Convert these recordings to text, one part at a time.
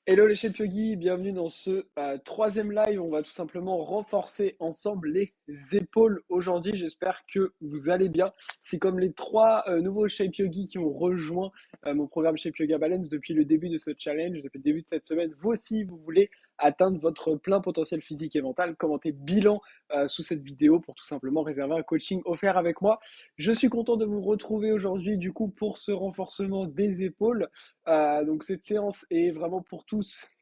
Hello les chefs Yogi, bienvenue dans ce troisième live. On va tout simplement renforcer ensemble les épaules aujourd'hui. J'espère que vous allez bien. C'est comme les trois nouveaux Shape Yogi qui ont rejoint mon programme Shape Yoga Balance depuis le début de ce challenge, depuis le début de cette semaine. Vous aussi, vous voulez atteindre votre plein potentiel physique et mental. Commentez bilan sous cette vidéo pour tout simplement réserver un coaching offert avec moi. Je suis content de vous retrouver aujourd'hui du coup pour ce renforcement des épaules. Donc cette séance est vraiment pour tous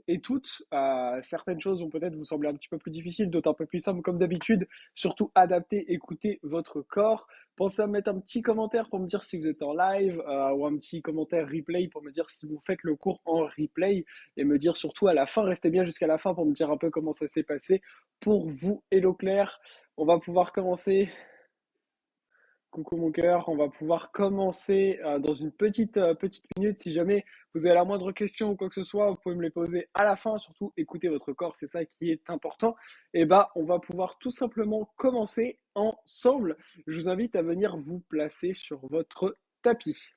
et toutes. Certaines choses vont peut-être vous sembler un petit peu plus difficiles, d'autres un peu plus simples comme d'habitude. Surtout adaptez, écoutez votre corps. Pensez à me mettre un petit commentaire pour me dire si vous êtes en live ou un petit commentaire replay pour me dire si vous faites le cours en replay et me dire surtout à la fin, restez bien jusqu'à la fin pour me dire un peu comment ça s'est passé pour vous. Hello Claire, on va pouvoir commencer. Coucou mon cœur, on va pouvoir commencer dans une petite minute. Si jamais vous avez la moindre question ou quoi que ce soit, vous pouvez me les poser à la fin. Surtout, écoutez votre corps, c'est ça qui est important. Et bah, on va pouvoir tout simplement commencer ensemble. Je vous invite à venir vous placer sur votre tapis.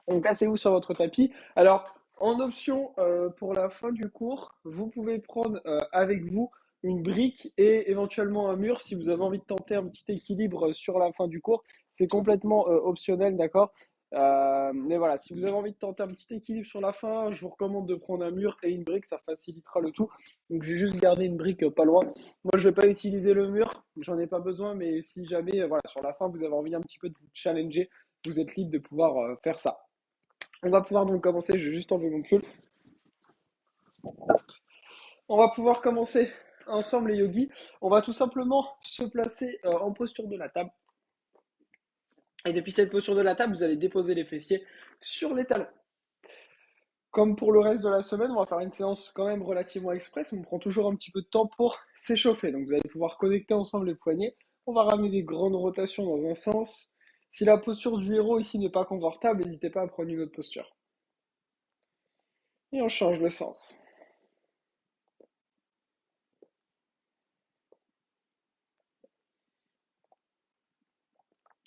Donc, placez-vous sur votre tapis. Alors, en option pour la fin du cours, vous pouvez prendre avec vous une brique et éventuellement un mur si vous avez envie de tenter un petit équilibre sur la fin du cours. C'est complètement optionnel, d'accord? Mais voilà, si vous avez envie de tenter un petit équilibre sur la fin, je vous recommande de prendre un mur et une brique, ça facilitera le tout. Donc, je vais juste garder une brique pas loin. Moi, je ne vais pas utiliser le mur, j'en ai pas besoin, mais si jamais, voilà, sur la fin, vous avez envie un petit peu de vous challenger, vous êtes libre de pouvoir faire ça. On va pouvoir donc commencer, je vais juste enlever mon pull. On va pouvoir commencer ensemble les yogis. On va tout simplement se placer en posture de la table. Et depuis cette posture de la table, vous allez déposer les fessiers sur les talons. Comme pour le reste de la semaine, on va faire une séance quand même relativement express. On prend toujours un petit peu de temps pour s'échauffer. Donc vous allez pouvoir connecter ensemble les poignets. On va ramener des grandes rotations dans un sens. Si la posture du héros ici n'est pas confortable, n'hésitez pas à prendre une autre posture. Et on change le sens.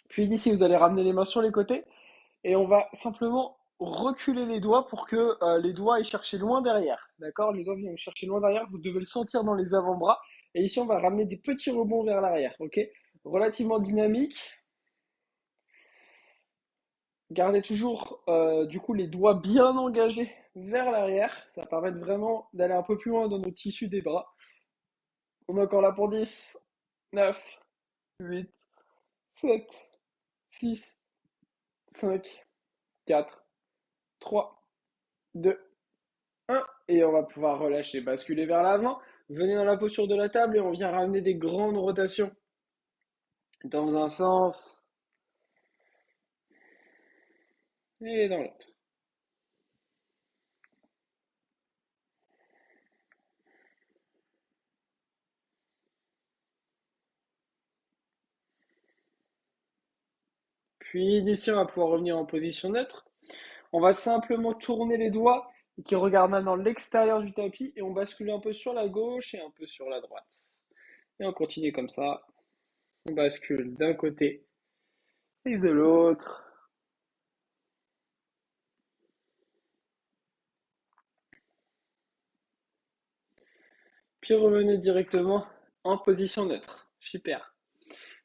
Puis d'ici, vous allez ramener les mains sur les côtés et on va simplement reculer les doigts pour que les doigts aillent chercher loin derrière. D'accord? Les doigts viennent chercher loin derrière, vous devez le sentir dans les avant-bras. Et ici, on va ramener des petits rebonds vers l'arrière. Ok? Relativement dynamique. Gardez toujours du coup les doigts bien engagés vers l'arrière. Ça va permettre vraiment d'aller un peu plus loin dans nos tissus des bras. On met encore là pour 10, 9, 8, 7, 6, 5, 4, 3, 2, 1. Et on va pouvoir relâcher, basculer vers l'avant. Venez dans la posture de la table et on vient ramener des grandes rotations dans un sens et dans l'autre. Puis d'ici, on va pouvoir revenir en position neutre. On va simplement tourner les doigts qui regardent maintenant l'extérieur du tapis et on bascule un peu sur la gauche et un peu sur la droite. Et on continue comme ça. On bascule d'un côté et de l'autre. Puis revenez directement en position neutre. Super.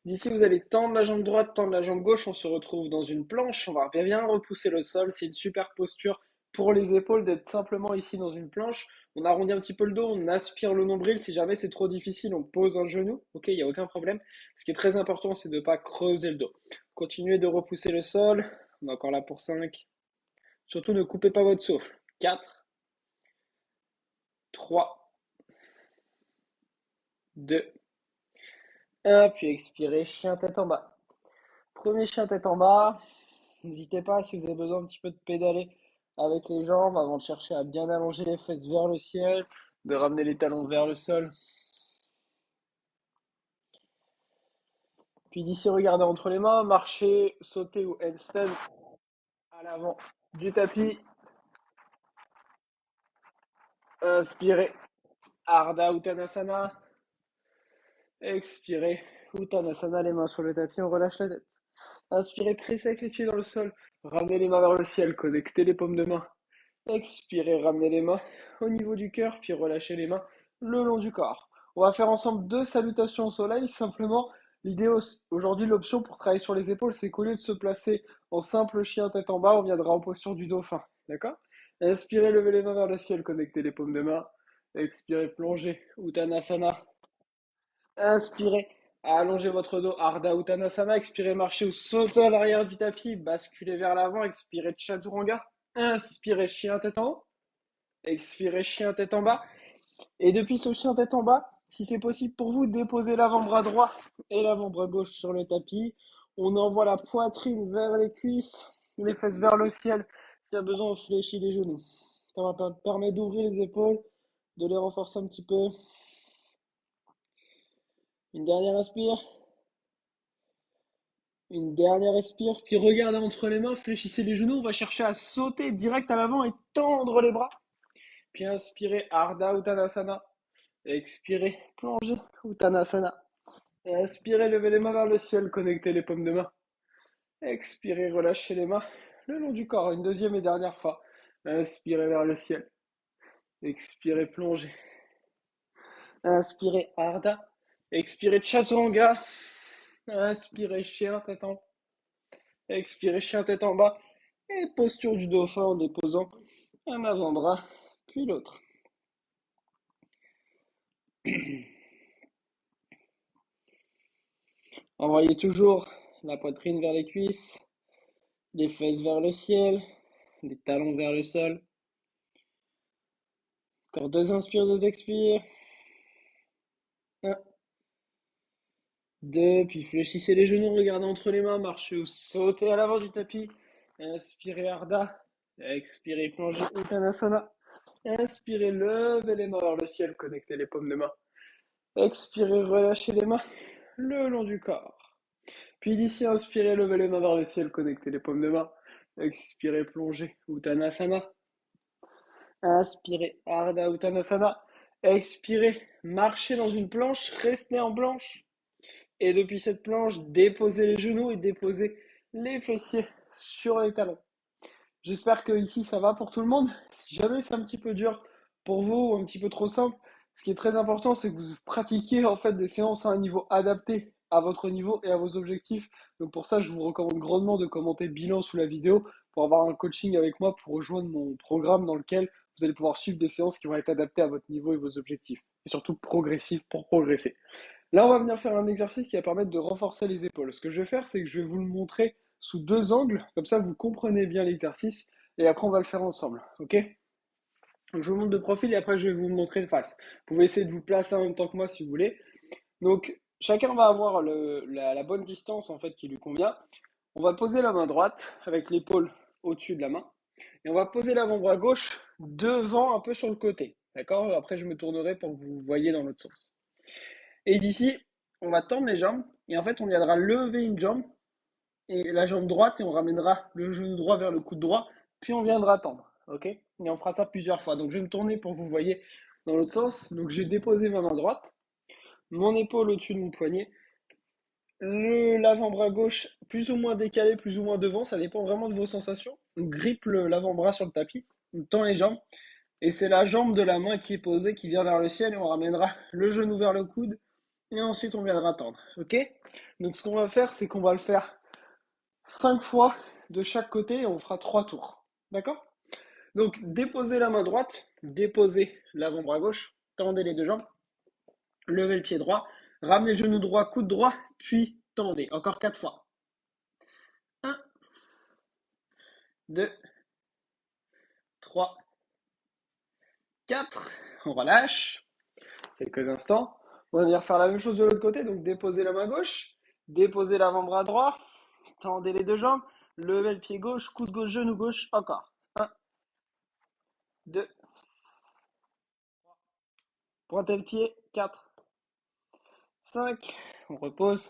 D'ici, vous allez tendre la jambe droite, tendre la jambe gauche. On se retrouve dans une planche. On va bien repousser le sol. C'est une super posture pour les épaules d'être simplement ici dans une planche. On arrondit un petit peu le dos, on aspire le nombril. Si jamais c'est trop difficile, on pose un genou. Ok, il n'y a aucun problème. Ce qui est très important, c'est de ne pas creuser le dos. Continuez de repousser le sol. On est encore là pour 5. Surtout, ne coupez pas votre souffle. 4, 3, 2, 1. Puis expirez, chien tête en bas. Premier chien tête en bas. N'hésitez pas si vous avez besoin un petit peu de pédaler avec les jambes avant de chercher à bien allonger les fesses vers le ciel, de ramener les talons vers le sol. Puis d'ici, regardez entre les mains, marcher, sauter ou handstand à l'avant du tapis. Inspirez, Ardha Uttanasana. Expirez, Uttanasana, les mains sur le tapis, on relâche la tête. Inspirez, pressez avec les pieds dans le sol. Ramenez les mains vers le ciel, connectez les paumes de main. Expirez, ramenez les mains au niveau du cœur, puis relâchez les mains le long du corps. On va faire ensemble deux salutations au soleil. Simplement, l'idée aujourd'hui, l'option pour travailler sur les épaules, c'est qu'au lieu de se placer en simple chien tête en bas, on viendra en posture du dauphin. D'accord? Inspirez, levez les mains vers le ciel, connectez les paumes de main. Expirez, plongez, Uttanasana. Inspirez, allongez votre dos, Ardha Uttanasana. Expirez, marchez ou sautez à l'arrière du tapis, basculez vers l'avant. Expirez, Chaturanga. Inspirez, chien tête en haut. Expirez, chien tête en bas. Et depuis ce chien tête en bas, si c'est possible pour vous, déposez l'avant-bras droit et l'avant-bras gauche sur le tapis. On envoie la poitrine vers les cuisses, les fesses vers le ciel. S'il y a besoin, on fléchit les genoux. Ça va permettre d'ouvrir les épaules, de les renforcer un petit peu. Une dernière inspire. Une dernière expire. Puis regardez entre les mains, fléchissez les genoux. On va chercher à sauter direct à l'avant et tendre les bras. Puis inspirez, Ardha Uttanasana. Expirez, plongez, Uttanasana. Et inspirez, levez les mains vers le ciel, connectez les paumes de main. Expirez, relâchez les mains le long du corps. Une deuxième et dernière fois. Inspirez vers le ciel. Expirez, plongez. Inspirez, Ardha. Expirez, Chaturanga. Inspirez, chien tête en haut. Expirez, chien tête en bas. Et posture du dauphin en déposant un avant-bras, puis l'autre. Envoyez toujours la poitrine vers les cuisses, les fesses vers le ciel, les talons vers le sol. Encore deux inspires, deux expires. Un, deux, puis fléchissez les genoux, regardez entre les mains, marchez ou sautez à l'avant du tapis. Inspirez Ardha. Expirez, plongez Uttanasana. Inspirez, levez les mains vers le ciel, connectez les paumes de main. Expirez, relâchez les mains le long du corps. Puis d'ici, inspirez, levez les mains vers le ciel, connectez les paumes de main. Expirez, plongez Uttanasana. Inspirez, Ardha Uttanasana. Expirez, marchez dans une planche, restez en planche. Et depuis cette planche, déposez les genoux et déposez les fessiers sur les talons. J'espère que ici ça va pour tout le monde. Si jamais c'est un petit peu dur pour vous ou un petit peu trop simple, ce qui est très important, c'est que vous pratiquiez en fait des séances à un niveau adapté à votre niveau et à vos objectifs. Donc pour ça, je vous recommande grandement de commenter bilan sous la vidéo pour avoir un coaching avec moi pour rejoindre mon programme dans lequel vous allez pouvoir suivre des séances qui vont être adaptées à votre niveau et vos objectifs. Et surtout progressifs pour progresser. Là, on va venir faire un exercice qui va permettre de renforcer les épaules. Ce que je vais faire, c'est que je vais vous le montrer sous deux angles, comme ça vous comprenez bien l'exercice, et après on va le faire ensemble, ok? Donc, je vous montre de profil et après je vais vous montrer de face. Vous pouvez essayer de vous placer en même temps que moi si vous voulez. Donc, chacun va avoir la bonne distance en fait qui lui convient. On va poser la main droite avec l'épaule au-dessus de la main, et on va poser l'avant-bras gauche devant, un peu sur le côté, d'accord? Après je me tournerai pour que vous voyez dans l'autre sens. Et d'ici, on va tendre les jambes et en fait, on viendra lever une jambe et la jambe droite et on ramènera le genou droit vers le coude droit, puis on viendra tendre. Ok? Et on fera ça plusieurs fois. Donc je vais me tourner pour que vous voyez dans l'autre sens. Donc j'ai déposé ma main droite, mon épaule au-dessus de mon poignet, l'avant-bras gauche plus ou moins décalé, plus ou moins devant, ça dépend vraiment de vos sensations. On grippe l'avant-bras sur le tapis, on tend les jambes et c'est la jambe de la main qui est posée qui vient vers le ciel et on ramènera le genou vers le coude et ensuite on viendra tendre. Ok? Donc ce qu'on va faire, c'est qu'on va le faire 5 fois de chaque côté et on fera 3 tours. D'accord? Donc déposez la main droite, déposez l'avant-bras gauche, tendez les deux jambes, levez le pied droit, ramenez le genou droit, coude droit, puis tendez. Encore 4 fois. 1, 2, 3, 4. On relâche. Quelques instants. On va venir faire la même chose de l'autre côté. Donc déposez la main gauche, déposez l'avant-bras droit, tendez les deux jambes, levez le pied gauche, coude gauche, genou gauche, encore. 1, 2, pointez le pied, 4, 5, on repose.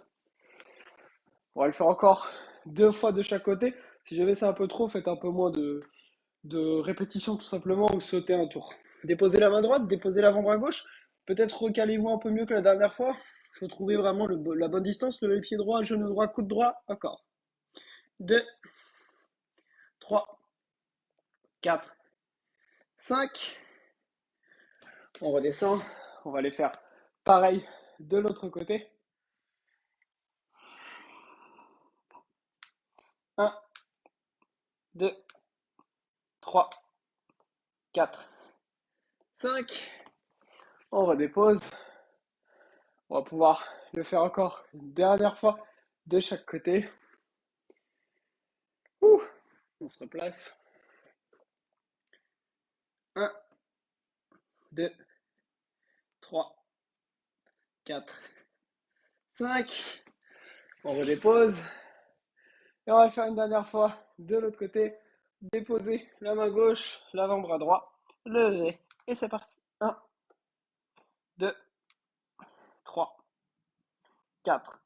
On va le faire encore 2 fois de chaque côté. Si jamais c'est un peu trop, faites un peu moins de répétitions tout simplement ou sautez un tour. Déposez la main droite, déposez l'avant-bras gauche. Peut-être recalez-vous un peu mieux que la dernière fois. Il faut trouver vraiment la bonne distance. Levez le pied droit, genou droit, coude droit, encore. 2, 3, 4, 5. On redescend. On va aller faire pareil de l'autre côté. 1, 2, 3, 4, 5. On redépose. On va pouvoir le faire encore une dernière fois de chaque côté. Ouh, on se replace. 1, 2, 3, 4, 5. On redépose. Et on va le faire une dernière fois de l'autre côté. Déposer la main gauche, l'avant-bras droit. Lever. Et c'est parti. 1, 2, 3, 4,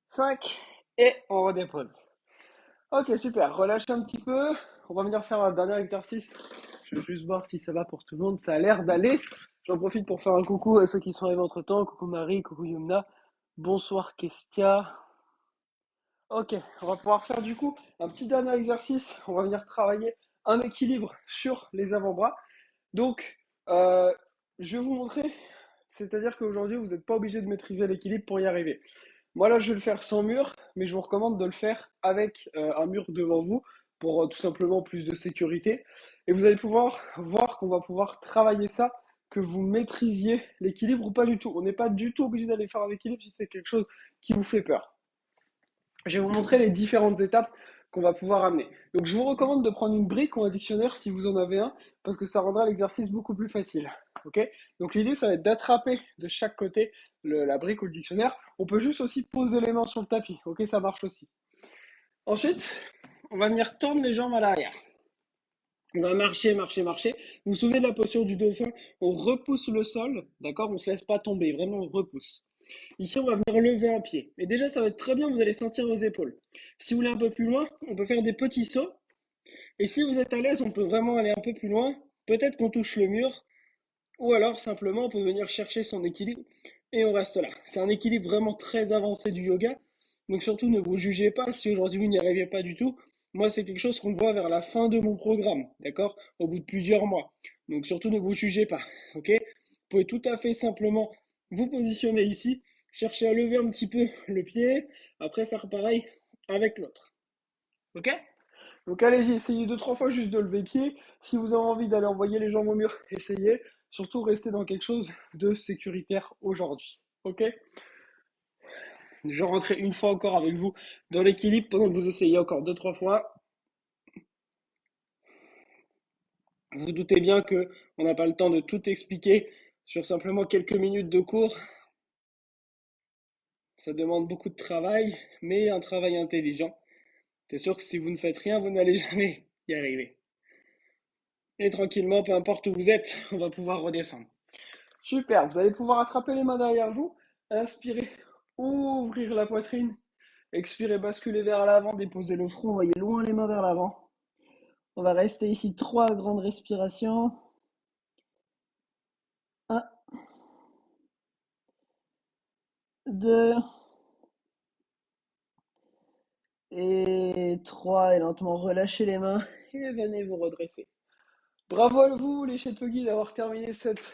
5. Et on redépose. Ok, super. Relâchez un petit peu. On va venir faire un dernier exercice. Je vais juste voir si ça va pour tout le monde. Ça a l'air d'aller. J'en profite pour faire un coucou à ceux qui sont arrivés entre temps. Coucou Marie, coucou Yumna. Bonsoir Kestia. Ok, on va pouvoir faire du coup un petit dernier exercice. On va venir travailler un équilibre sur les avant-bras. Donc, je vais vous montrer. C'est-à-dire qu'aujourd'hui, vous n'êtes pas obligé de maîtriser l'équilibre pour y arriver. Moi, là, je vais le faire sans mur, mais je vous recommande de le faire avec un mur devant vous pour tout simplement plus de sécurité. Et vous allez pouvoir voir qu'on va pouvoir travailler ça, que vous maîtrisiez l'équilibre ou pas du tout. On n'est pas du tout obligé d'aller faire un équilibre si c'est quelque chose qui vous fait peur. Je vais vous montrer les différentes étapes qu'on va pouvoir amener. Donc, je vous recommande de prendre une brique ou un dictionnaire si vous en avez un, parce que ça rendra l'exercice beaucoup plus facile. Ok? Donc, l'idée, ça va être d'attraper de chaque côté la brique ou le dictionnaire. On peut juste aussi poser les mains sur le tapis. Ok? Ça marche aussi. Ensuite, on va venir tendre les jambes à l'arrière. On va marcher, marcher, marcher. Vous vous souvenez de la posture du dauphin? On repousse le sol, d'accord? On ne se laisse pas tomber, vraiment on repousse. Ici, on va venir lever un pied. Et déjà, ça va être très bien, vous allez sentir vos épaules. Si vous voulez un peu plus loin, on peut faire des petits sauts. Et si vous êtes à l'aise, on peut vraiment aller un peu plus loin. Peut-être qu'on touche le mur, ou alors simplement on peut venir chercher son équilibre et on reste là. C'est un équilibre vraiment très avancé du yoga. Donc surtout, ne vous jugez pas si aujourd'hui vous n'y arrivez pas du tout. Moi, c'est quelque chose qu'on voit vers la fin de mon programme, d'accord? Au bout de plusieurs mois. Donc surtout, ne vous jugez pas, ok? Vous pouvez tout à fait simplement vous positionner ici, chercher à lever un petit peu le pied, après faire pareil avec l'autre, ok? Donc allez-y, essayez deux, trois fois juste de lever le pied. Si vous avez envie d'aller envoyer les jambes au mur, essayez. Surtout, restez dans quelque chose de sécuritaire aujourd'hui, ok? Je rentrerai une fois encore avec vous dans l'équilibre pendant que vous essayez encore deux, trois fois. Vous vous doutez bien que on n'a pas le temps de tout expliquer sur simplement quelques minutes de cours. Ça demande beaucoup de travail, mais un travail intelligent. C'est sûr que si vous ne faites rien, vous n'allez jamais y arriver. Et tranquillement, peu importe où vous êtes, on va pouvoir redescendre. Super, vous allez pouvoir attraper les mains derrière vous, inspirer, ouvrir la poitrine, expirer, basculer vers l'avant, déposer le front, envoyer loin les mains vers l'avant. On va rester ici 3 grandes respirations. 1, 2 et 3. Et lentement relâchez les mains et venez vous redresser. Bravo à vous, les chefs Puggy, d'avoir terminé cette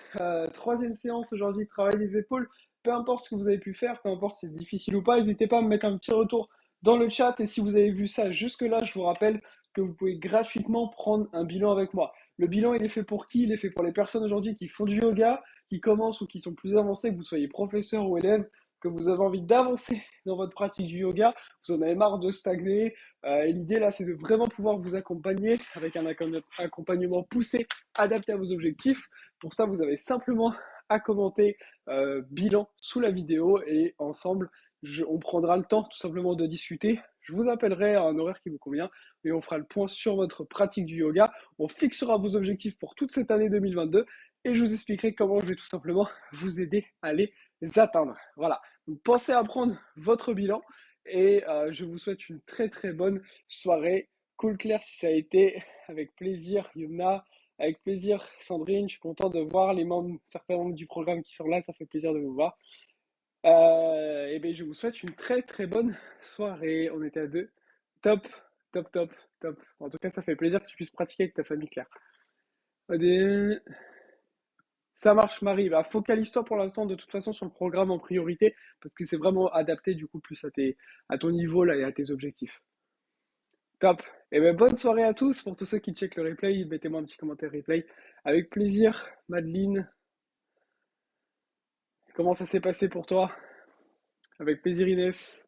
troisième séance aujourd'hui de travail des épaules. Peu importe ce que vous avez pu faire, peu importe si c'est difficile ou pas, n'hésitez pas à me mettre un petit retour dans le chat. Et si vous avez vu ça jusque-là, je vous rappelle que vous pouvez gratuitement prendre un bilan avec moi. Le bilan, il est fait pour qui? Il est fait pour les personnes aujourd'hui qui font du yoga, qui commencent ou qui sont plus avancées, que vous soyez professeur ou élève, que vous avez envie d'avancer dans votre pratique du yoga, vous en avez marre de stagner, et l'idée là, c'est de vraiment pouvoir vous accompagner avec un accompagnement poussé, adapté à vos objectifs. Pour ça, vous avez simplement à commenter bilan sous la vidéo et ensemble, on prendra le temps tout simplement de discuter. Je vous appellerai à un horaire qui vous convient et on fera le point sur votre pratique du yoga. On fixera vos objectifs pour toute cette année 2022 et je vous expliquerai comment je vais tout simplement vous aider à les atteindre. Voilà. Donc pensez à prendre votre bilan et je vous souhaite une très très bonne soirée. Cool Claire si ça a été, avec plaisir Yumna, avec plaisir Sandrine, je suis content de voir les membres, certains membres du programme qui sont là, ça fait plaisir de vous voir. Et bien je vous souhaite une très très bonne soirée, on était à deux. Top, top, top, top. En tout cas ça fait plaisir que tu puisses pratiquer avec ta famille Claire. Des- Ça marche, Marie. Bah, focalise-toi pour l'instant de toute façon sur le programme en priorité parce que c'est vraiment adapté du coup plus à ton niveau là et à tes objectifs. Top. Et ben bonne soirée à tous. Pour tous ceux qui checkent le replay, mettez-moi un petit commentaire replay. Avec plaisir, Madeleine. Comment ça s'est passé pour toi? Avec plaisir, Inès.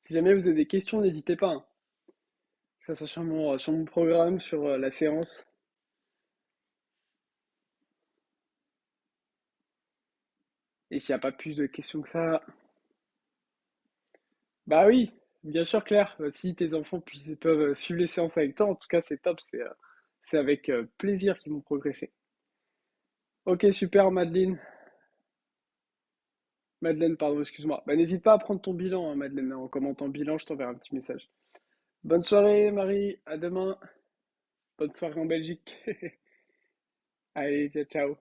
Si jamais vous avez des questions, n'hésitez pas, hein. Que ce soit sur mon programme, sur la séance. Et s'il n'y a pas plus de questions que ça, bah oui, bien sûr, Claire. Si tes enfants peuvent suivre les séances avec toi, en tout cas, c'est top. C'est avec plaisir qu'ils vont progresser. Ok, super, Madeleine. Madeleine, pardon, excuse-moi. Bah, n'hésite pas à prendre ton bilan, hein, Madeleine. En commentant bilan, je t'enverrai un petit message. Bonne soirée, Marie. À demain. Bonne soirée en Belgique. Allez, ciao, ciao.